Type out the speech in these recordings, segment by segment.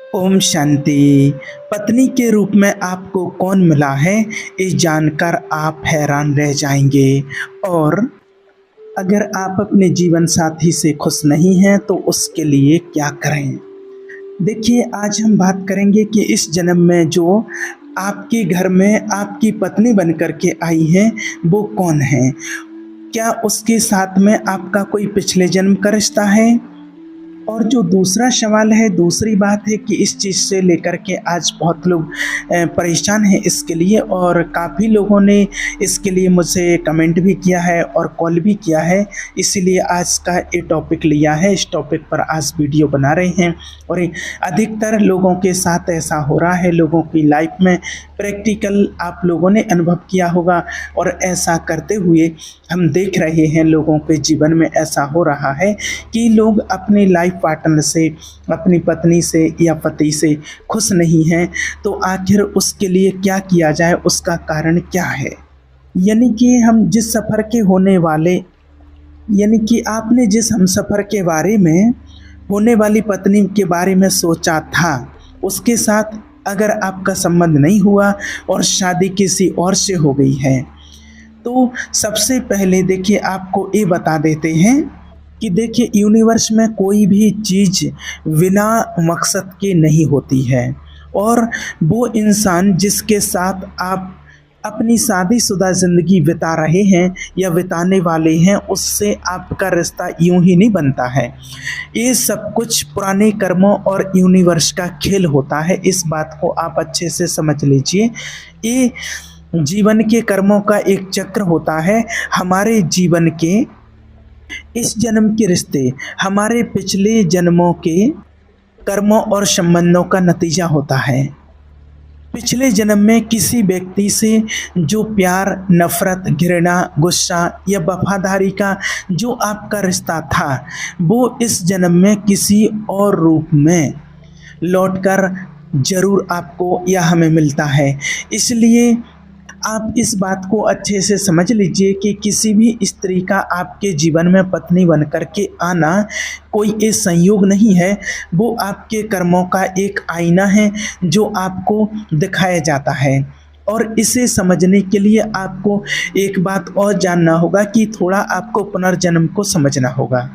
ओम शांति। पत्नी के रूप में आपको कौन मिला है, ये जानकर आप हैरान रह जाएंगे। और अगर आप अपने जीवन साथी से खुश नहीं हैं तो उसके लिए क्या करें। देखिए, आज हम बात करेंगे कि इस जन्म में जो आपके घर में आपकी पत्नी बनकर के आई है वो कौन है। क्या उसके साथ में आपका कोई पिछले जन्म का रिश्ता है। और जो दूसरा सवाल है, दूसरी बात है कि इस चीज़ से लेकर के आज बहुत लोग परेशान हैं इसके लिए, और काफ़ी लोगों ने इसके लिए मुझसे कमेंट भी किया है और कॉल भी किया है। इसीलिए आज का ये टॉपिक लिया है, इस टॉपिक पर आज वीडियो बना रहे हैं। और अधिकतर लोगों के साथ ऐसा हो रहा है, लोगों की लाइफ में प्रैक्टिकल आप लोगों ने अनुभव किया होगा, और ऐसा करते हुए हम देख रहे हैं लोगों के जीवन में ऐसा हो रहा है कि लोग अपने लाइफ पार्टनर से, अपनी पत्नी से या पति से खुश नहीं हैं। तो आखिर उसके लिए क्या किया जाए, उसका कारण क्या है। यानी कि हम जिस सफ़र के होने वाले, यानी कि आपने जिस हम सफ़र के बारे में, होने वाली पत्नी के बारे में सोचा था, उसके साथ अगर आपका संबंध नहीं हुआ और शादी किसी और से हो गई है, तो सबसे पहले देखिए आपको ये बता देते हैं कि देखिए यूनिवर्स में कोई भी चीज़ बिना मकसद के नहीं होती है। और वो इंसान जिसके साथ आप अपनी शादीशुदा ज़िंदगी बिता रहे हैं या बिताने वाले हैं, उससे आपका रिश्ता यूं ही नहीं बनता है। ये सब कुछ पुराने कर्मों और यूनिवर्स का खेल होता है। इस बात को आप अच्छे से समझ लीजिए। ये जीवन के कर्मों का एक चक्र होता है। हमारे जीवन के इस जन्म के रिश्ते हमारे पिछले जन्मों के कर्मों और संबंधों का नतीजा होता है। पिछले जन्म में किसी व्यक्ति से जो प्यार, नफरत, घृणा, गुस्सा या वफादारी का जो आपका रिश्ता था, वो इस जन्म में किसी और रूप में लौटकर जरूर आपको या हमें मिलता है। इसलिए आप इस बात को अच्छे से समझ लीजिए कि किसी भी स्त्री का आपके जीवन में पत्नी बनकर के आना कोई एक संयोग नहीं है, वो आपके कर्मों का एक आईना है जो आपको दिखाया जाता है। और इसे समझने के लिए आपको एक बात और जानना होगा कि थोड़ा आपको पुनर्जन्म को समझना होगा।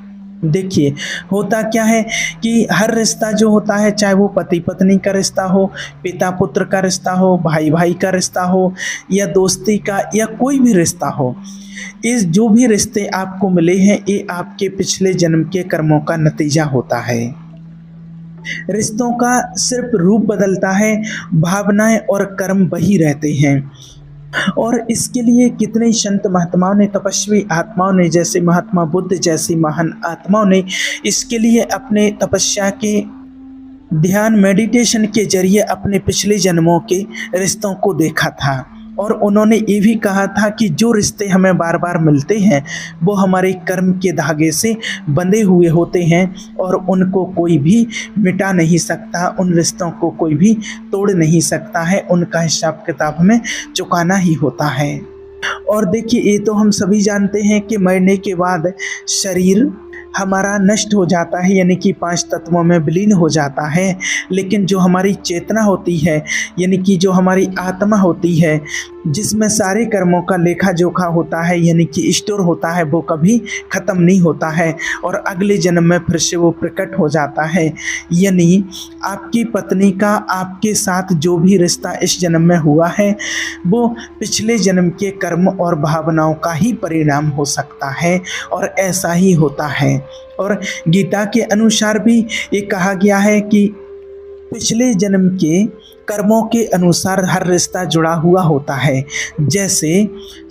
देखिए, होता क्या है कि हर रिश्ता जो होता है, चाहे वो पति पत्नी का रिश्ता हो, पिता पुत्र का रिश्ता हो, भाई भाई का रिश्ता हो, या दोस्ती का, या कोई भी रिश्ता हो, इस जो भी रिश्ते आपको मिले हैं ये आपके पिछले जन्म के कर्मों का नतीजा होता है। रिश्तों का सिर्फ रूप बदलता है, भावनाएं और कर्म वही रहते हैं। और इसके लिए कितने संत महात्माओं ने, तपस्वी आत्माओं ने, जैसे महात्मा बुद्ध जैसी महान आत्माओं ने इसके लिए अपने तपस्या के ध्यान, मेडिटेशन के जरिए अपने पिछले जन्मों के रिश्तों को देखा था। और उन्होंने ये भी कहा था कि जो रिश्ते हमें बार बार मिलते हैं वो हमारे कर्म के धागे से बंधे हुए होते हैं और उनको कोई भी मिटा नहीं सकता, उन रिश्तों को कोई भी तोड़ नहीं सकता है, उनका हिसाब किताब हमें चुकाना ही होता है। और देखिए, ये तो हम सभी जानते हैं कि मरने के बाद शरीर हमारा नष्ट हो जाता है, यानी कि 5 तत्वों में विलीन हो जाता है। लेकिन जो हमारी चेतना होती है, यानी कि जो हमारी आत्मा होती है, जिसमें सारे कर्मों का लेखा जोखा होता है, यानी कि स्टोर होता है, वो कभी ख़त्म नहीं होता है और अगले जन्म में फिर से वो प्रकट हो जाता है। यानी आपकी पत्नी का आपके साथ जो भी रिश्ता इस जन्म में हुआ है वो पिछले जन्म के कर्म और भावनाओं का ही परिणाम हो सकता है, और ऐसा ही होता है। और गीता के अनुसार भी ये कहा गया है कि पिछले जन्म के कर्मों के अनुसार हर रिश्ता जुड़ा हुआ होता है। जैसे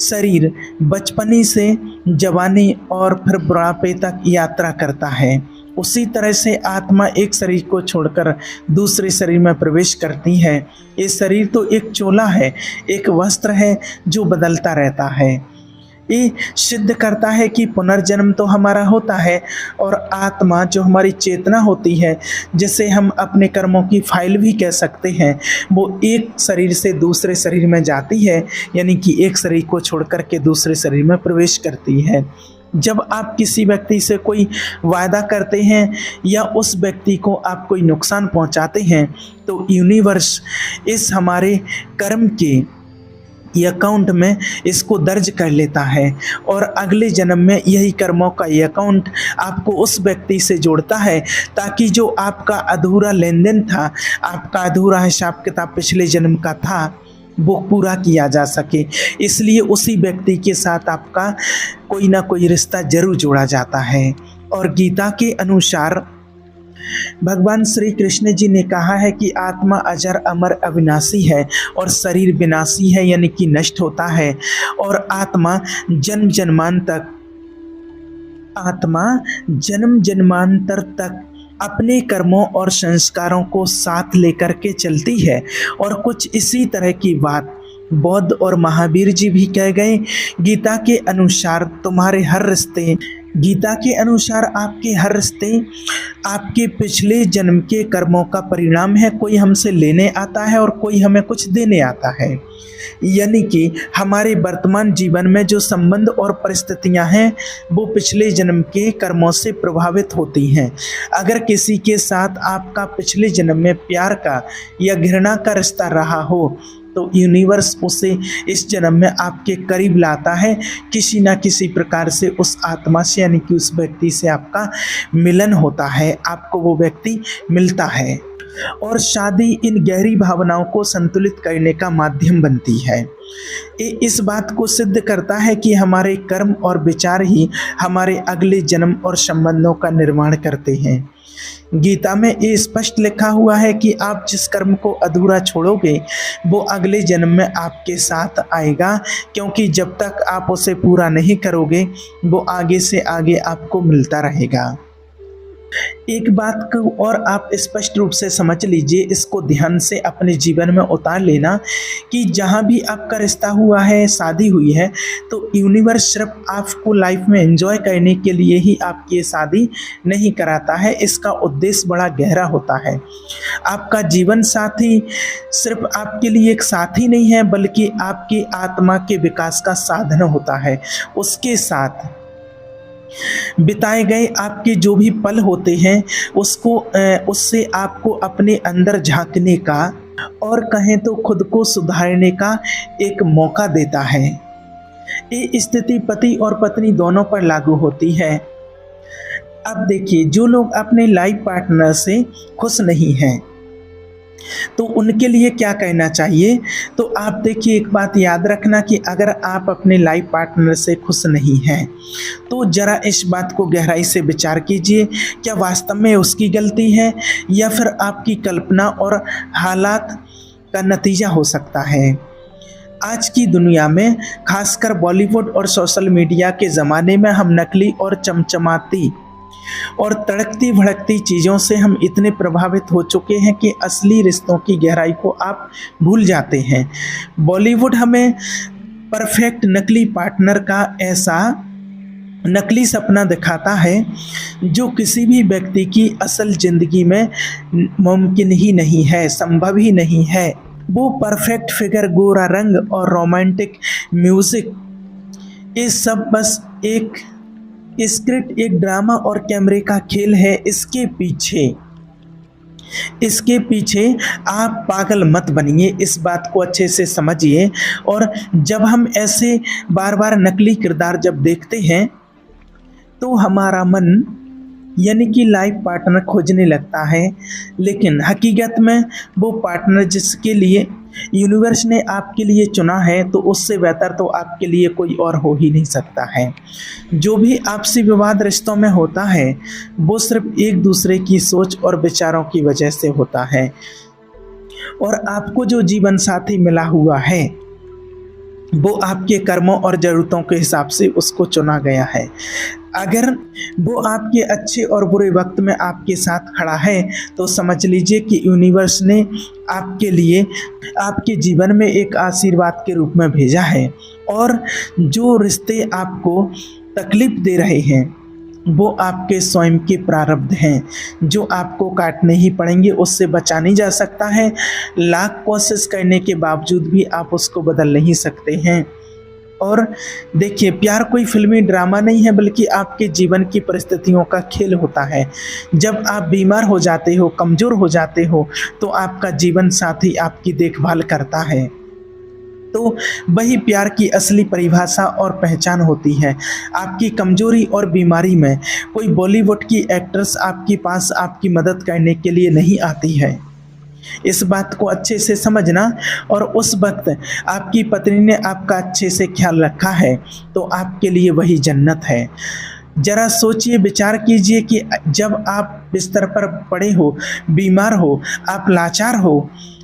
शरीर बचपनी से जवानी और फिर बुढ़ापे तक यात्रा करता है, उसी तरह से आत्मा एक शरीर को छोड़कर दूसरे शरीर में प्रवेश करती है। ये शरीर तो एक चोला है, एक वस्त्र है जो बदलता रहता है। ये सिद्ध करता है कि पुनर्जन्म तो हमारा होता है, और आत्मा जो हमारी चेतना होती है, जिसे हम अपने कर्मों की फाइल भी कह सकते हैं, वो एक शरीर से दूसरे शरीर में जाती है, यानी कि एक शरीर को छोड़ कर के दूसरे शरीर में प्रवेश करती है। जब आप किसी व्यक्ति से कोई वादा करते हैं या उस व्यक्ति को आप कोई नुकसान पहुंचाते हैं तो यूनिवर्स इस हमारे कर्म के ये अकाउंट में इसको दर्ज कर लेता है और अगले जन्म में यही कर्मों का ये अकाउंट आपको उस व्यक्ति से जोड़ता है, ताकि जो आपका अधूरा लेन देन था, आपका अधूरा हिसाब किताब पिछले जन्म का था, वो पूरा किया जा सके। इसलिए उसी व्यक्ति के साथ आपका कोई ना कोई रिश्ता जरूर जोड़ा जाता है। और गीता के अनुसार भगवान श्री कृष्ण जी ने कहा है कि आत्मा अजर अमर अविनाशी है और शरीर विनाशी है, यानी कि नष्ट होता है। और आत्मा जन्म जन्मांतर तक अपने कर्मों और संस्कारों को साथ लेकर के चलती है। और कुछ इसी तरह की बात बौद्ध और महावीर जी भी कह गए। गीता के अनुसार आपके हर रिश्ते आपके पिछले जन्म के कर्मों का परिणाम है। कोई हमसे लेने आता है और कोई हमें कुछ देने आता है, यानी कि हमारे वर्तमान जीवन में जो संबंध और परिस्थितियां हैं वो पिछले जन्म के कर्मों से प्रभावित होती हैं। अगर किसी के साथ आपका पिछले जन्म में प्यार का या घृणा का रिश्ता रहा हो तो यूनिवर्स उसे इस जन्म में आपके करीब लाता है। किसी ना किसी प्रकार से उस आत्मा से, यानी कि उस व्यक्ति से आपका मिलन होता है, आपको वो व्यक्ति मिलता है। और शादी इन गहरी भावनाओं को संतुलित करने का माध्यम बनती है। इस बात को सिद्ध करता है कि हमारे कर्म और विचार ही हमारे अगले जन्म और संबंधों का निर्माण करते हैं। गीता में ये स्पष्ट लिखा हुआ है कि आप जिस कर्म को अधूरा छोड़ोगे वो अगले जन्म में आपके साथ आएगा, क्योंकि जब तक आप उसे पूरा नहीं करोगे वो आगे से आगे आपको मिलता रहेगा। एक बात को और आप स्पष्ट रूप से समझ लीजिए, इसको ध्यान से अपने जीवन में उतार लेना कि जहाँ भी आपका रिश्ता हुआ है, शादी हुई है, तो यूनिवर्स सिर्फ आपको लाइफ में एंजॉय करने के लिए ही आपकी ये शादी नहीं कराता है। इसका उद्देश्य बड़ा गहरा होता है। आपका जीवन साथी सिर्फ आपके लिए एक साथी नहीं है, बल्कि आपकी आत्मा के विकास का साधन होता है। उसके साथ बिताए गए आपके जो भी पल होते हैं उससे आपको अपने अंदर झांकने का और कहें तो खुद को सुधारने का एक मौका देता है। ये स्थिति पति और पत्नी दोनों पर लागू होती है। अब देखिए, जो लोग अपने लाइफ पार्टनर से खुश नहीं हैं तो उनके लिए क्या कहना चाहिए। तो आप देखिए, एक बात याद रखना कि अगर आप अपने लाइफ पार्टनर से खुश नहीं हैं तो ज़रा इस बात को गहराई से विचार कीजिए, क्या वास्तव में उसकी गलती है या फिर आपकी कल्पना और हालात का नतीजा हो सकता है। आज की दुनिया में, खासकर बॉलीवुड और सोशल मीडिया के ज़माने में, हम नकली और चमचमाती और तड़कती भड़कती चीज़ों से हम इतने प्रभावित हो चुके हैं कि असली रिश्तों की गहराई को आप भूल जाते हैं। बॉलीवुड हमें परफेक्ट नकली पार्टनर का ऐसा नकली सपना दिखाता है जो किसी भी व्यक्ति की असल ज़िंदगी में मुमकिन ही नहीं है, संभव ही नहीं है। वो परफेक्ट फिगर, गोरा रंग और रोमांटिक म्यूज़िक, ये सब बस एक स्क्रिप्ट, एक ड्रामा और कैमरे का खेल है। इसके पीछे आप पागल मत बनिए, इस बात को अच्छे से समझिए। और जब हम ऐसे बार बार नकली किरदार जब देखते हैं तो हमारा मन, यानी कि लाइफ पार्टनर खोजने लगता है, लेकिन हकीकत में वो पार्टनर जिसके लिए यूनिवर्स ने आपके लिए चुना है तो उससे बेहतर तो आपके लिए कोई और हो ही नहीं सकता है। जो भी आपसी विवाद रिश्तों में होता है वो सिर्फ एक दूसरे की सोच और विचारों की वजह से होता है। और आपको जो जीवन साथी मिला हुआ है वो आपके कर्मों और ज़रूरतों के हिसाब से उसको चुना गया है। अगर वो आपके अच्छे और बुरे वक्त में आपके साथ खड़ा है तो समझ लीजिए कि यूनिवर्स ने आपके लिए आपके जीवन में एक आशीर्वाद के रूप में भेजा है। और जो रिश्ते आपको तकलीफ दे रहे हैं वो आपके स्वयं के प्रारब्ध हैं जो आपको काटने ही पड़ेंगे, उससे बचा नहीं जा सकता है। लाख कोशिश करने के बावजूद भी आप उसको बदल नहीं सकते हैं। और देखिए, प्यार कोई फ़िल्मी ड्रामा नहीं है, बल्कि आपके जीवन की परिस्थितियों का खेल होता है। जब आप बीमार हो जाते हो, कमज़ोर हो जाते हो, तो आपका जीवन साथी आपकी देखभाल करता है। तो वही प्यार की असली परिभाषा और पहचान होती है। आपकी कमज़ोरी और बीमारी में कोई बॉलीवुड की एक्ट्रेस आपके पास आपकी मदद करने के लिए नहीं आती है। इस बात को अच्छे से समझना। और उस वक़्त आपकी पत्नी ने आपका अच्छे से ख़्याल रखा है, तो आपके लिए वही जन्नत है। ज़रा सोचिए, विचार कीजिए कि जब आप बिस्तर पर पड़े हो, बीमार हो, आप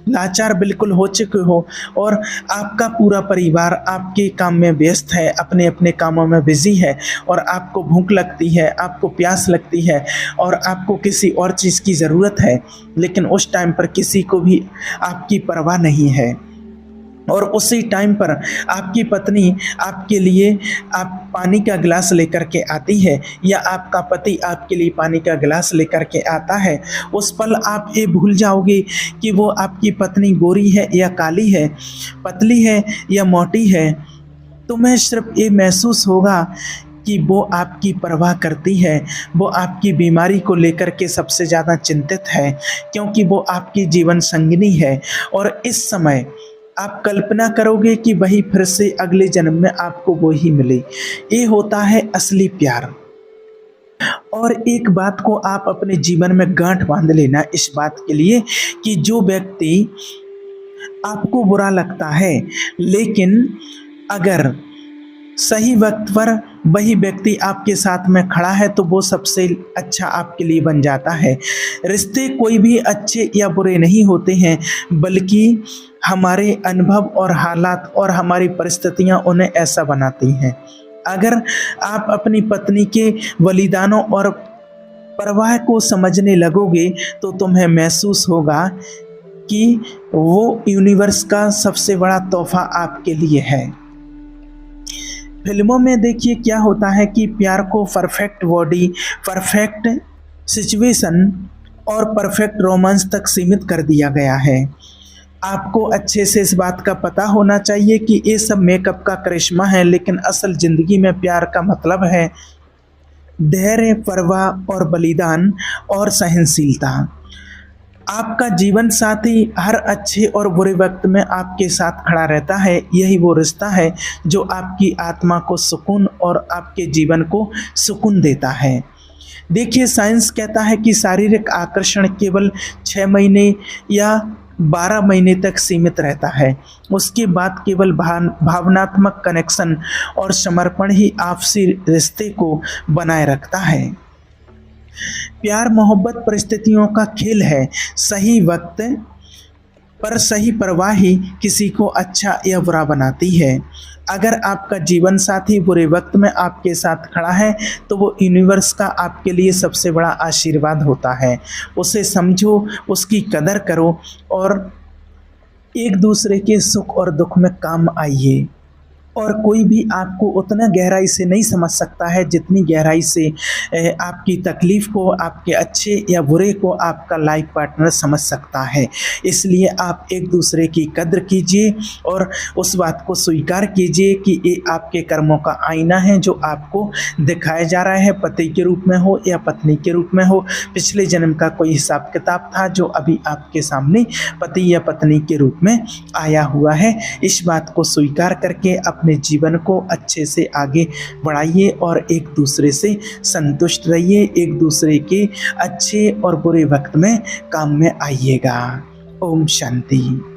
लाचार बिल्कुल हो चुके हो, और आपका पूरा परिवार आपके काम में व्यस्त है, अपने-अपने कामों में बिज़ी है, और आपको भूख लगती है, आपको प्यास लगती है, और आपको किसी और चीज़ की ज़रूरत है, लेकिन उस टाइम पर किसी को भी आपकी परवाह नहीं है। और उसी टाइम पर आपकी पत्नी आपके लिए पानी का गिलास लेकर के आती है, या आपका पति आपके लिए पानी का गिलास लेकर के आता है, उस पल आप ये भूल जाओगे कि वो आपकी पत्नी गोरी है या काली है, पतली है या मोटी है। तुम्हें सिर्फ ये महसूस होगा कि वो आपकी परवाह करती है, वो आपकी बीमारी को लेकर के सबसे ज़्यादा चिंतित है, क्योंकि वो आपकी जीवन संगिनी है। और इस समय आप कल्पना करोगे कि वही फिर से अगले जन्म में आपको वो ही मिले। ये होता है असली प्यार। और एक बात को आप अपने जीवन में गांठ बांध लेना इस बात के लिए कि जो व्यक्ति आपको बुरा लगता है, लेकिन अगर सही वक्त पर वही व्यक्ति आपके साथ में खड़ा है, तो वो सबसे अच्छा आपके लिए बन जाता है। रिश्ते कोई भी अच्छे या बुरे नहीं होते हैं, बल्कि हमारे अनुभव और हालात और हमारी परिस्थितियाँ उन्हें ऐसा बनाती हैं। अगर आप अपनी पत्नी के बलिदानों और परवाह को समझने लगोगे, तो तुम्हें महसूस होगा कि वो यूनिवर्स का सबसे बड़ा तोहफा आपके लिए है। फिल्मों में देखिए क्या होता है कि प्यार को परफेक्ट बॉडी, परफेक्ट सिचुएशन और परफेक्ट रोमांस तक सीमित कर दिया गया है। आपको अच्छे से इस बात का पता होना चाहिए कि ये सब मेकअप का करिश्मा है, लेकिन असल ज़िंदगी में प्यार का मतलब है धैर्य, परवाह और बलिदान और सहनशीलता। आपका जीवन साथी हर अच्छे और बुरे वक्त में आपके साथ खड़ा रहता है। यही वो रिश्ता है जो आपकी आत्मा को सुकून और आपके जीवन को सुकून देता है। देखिए, साइंस कहता है कि शारीरिक आकर्षण केवल 6 महीने या 12 महीने तक सीमित रहता है। उसके बाद केवल भावनात्मक कनेक्शन और समर्पण ही आपसी रिश्ते को बनाए रखता है। प्यार मोहब्बत परिस्थितियों का खेल है। सही वक्त पर सही परवाह ही किसी को अच्छा या बुरा बनाती है। अगर आपका जीवन साथी बुरे वक्त में आपके साथ खड़ा है, तो वो यूनिवर्स का आपके लिए सबसे बड़ा आशीर्वाद होता है। उसे समझो, उसकी कदर करो और एक दूसरे के सुख और दुख में काम आइए। और कोई भी आपको उतना गहराई से नहीं समझ सकता है जितनी गहराई से आपकी तकलीफ़ को, आपके अच्छे या बुरे को आपका लाइफ पार्टनर समझ सकता है। इसलिए आप एक दूसरे की कद्र कीजिए और उस बात को स्वीकार कीजिए कि ये आपके कर्मों का आईना है जो आपको दिखाया जा रहा है, पति के रूप में हो या पत्नी के रूप में हो। पिछले जन्म का कोई हिसाब किताब था जो अभी आपके सामने पति या पत्नी के रूप में आया हुआ है। इस बात को स्वीकार करके अपने जीवन को अच्छे से आगे बढ़ाइए और एक दूसरे से संतुष्ट रहिए। एक दूसरे के अच्छे और बुरे वक्त में काम में आइएगा। ओम शांति।